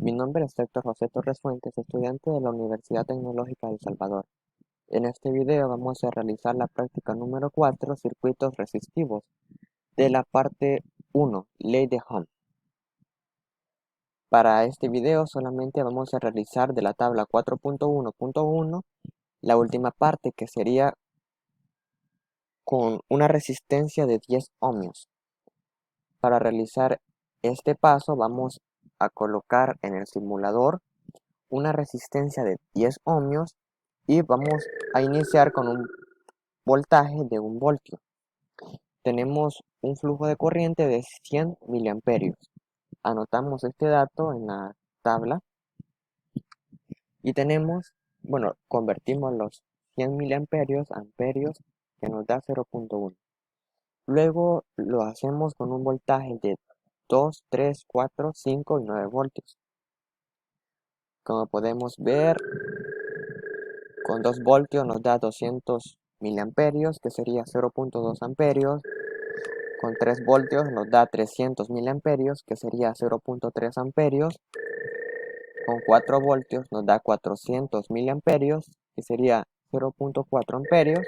Mi nombre es Héctor José Torres Fuentes, estudiante de la Universidad Tecnológica de El Salvador. En este video vamos a realizar la práctica número 4, circuitos resistivos, de la parte 1, ley de Ohm. Para este video solamente vamos a realizar de la tabla 4.1.1 la última parte, que sería con una resistencia de 10 ohmios. Para realizar este paso vamos a colocar en el simulador una resistencia de 10 ohmios y vamos a iniciar con un voltaje de 1 voltio. Tenemos un flujo de corriente de 100 miliamperios. Anotamos este dato en la tabla y convertimos los 100 miliamperios a amperios, que nos da 0.1. Luego lo hacemos con un voltaje de 2, 3, 4, 5 y 9 voltios. Como podemos ver, con 2 voltios nos da 200 miliamperios, que sería 0.2 amperios. Con 3 voltios nos da 300 miliamperios, que sería 0.3 amperios. Con 4 voltios nos da 400 miliamperios, que sería 0.4 amperios.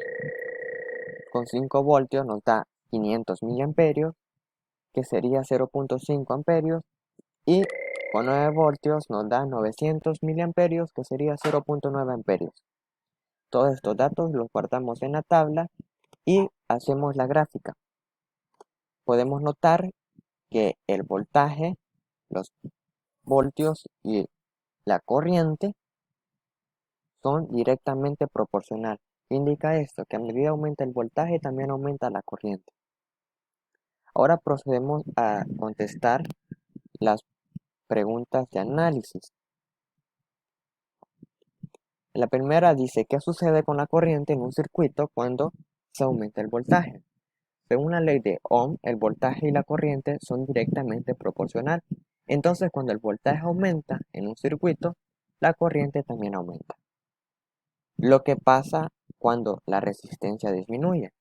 Con 5 voltios nos da 500 miliamperios, que sería 0.5 amperios. Y con 9 voltios nos da 900 miliamperios, que sería 0.9 amperios. Todos estos datos los guardamos en la tabla y hacemos la gráfica. Podemos notar que el voltaje, los voltios y la corriente son directamente proporcional. ¿Qué indica esto? Que a medida que aumenta el voltaje, también aumenta la corriente. Ahora procedemos a contestar las preguntas de análisis. La primera dice: ¿qué sucede con la corriente en un circuito cuando se aumenta el voltaje? Según la ley de Ohm, el voltaje y la corriente son directamente proporcional. Entonces, cuando el voltaje aumenta en un circuito, la corriente también aumenta. Lo que pasa cuando la resistencia disminuye.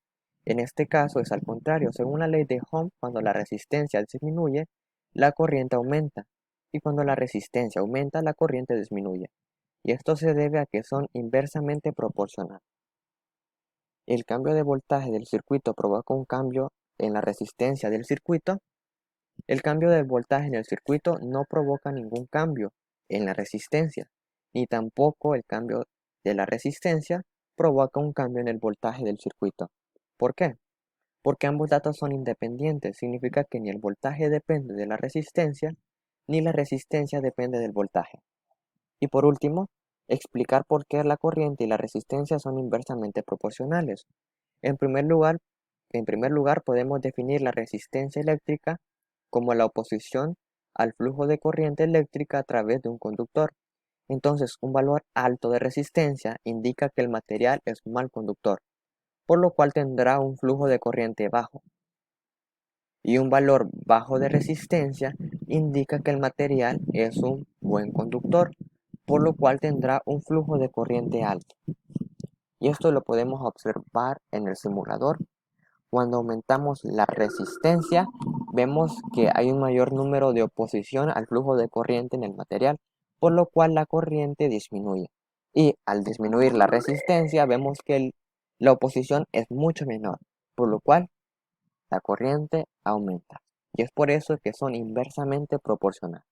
En este caso es al contrario. Según la ley de Ohm, cuando la resistencia disminuye, la corriente aumenta. Y cuando la resistencia aumenta, la corriente disminuye. Y esto se debe a que son inversamente proporcionales. El cambio de voltaje del circuito provoca un cambio en la resistencia del circuito. El cambio de voltaje en el circuito no provoca ningún cambio en la resistencia, ni tampoco el cambio de la resistencia provoca un cambio en el voltaje del circuito. ¿Por qué? Porque ambos datos son independientes. Significa que ni el voltaje depende de la resistencia, ni la resistencia depende del voltaje. Y por último, explicar por qué la corriente y la resistencia son inversamente proporcionales. En primer lugar, podemos definir la resistencia eléctrica como la oposición al flujo de corriente eléctrica a través de un conductor. Entonces, un valor alto de resistencia indica que el material es un mal conductor, por lo cual tendrá un flujo de corriente bajo. Y un valor bajo de resistencia indica que el material es un buen conductor, por lo cual tendrá un flujo de corriente alto. Y esto lo podemos observar en el simulador. Cuando aumentamos la resistencia, vemos que hay un mayor número de oposición al flujo de corriente en el material, por lo cual la corriente disminuye. Y al disminuir la resistencia, vemos que la oposición es mucho menor, por lo cual la corriente aumenta. Y es por eso que son inversamente proporcionales.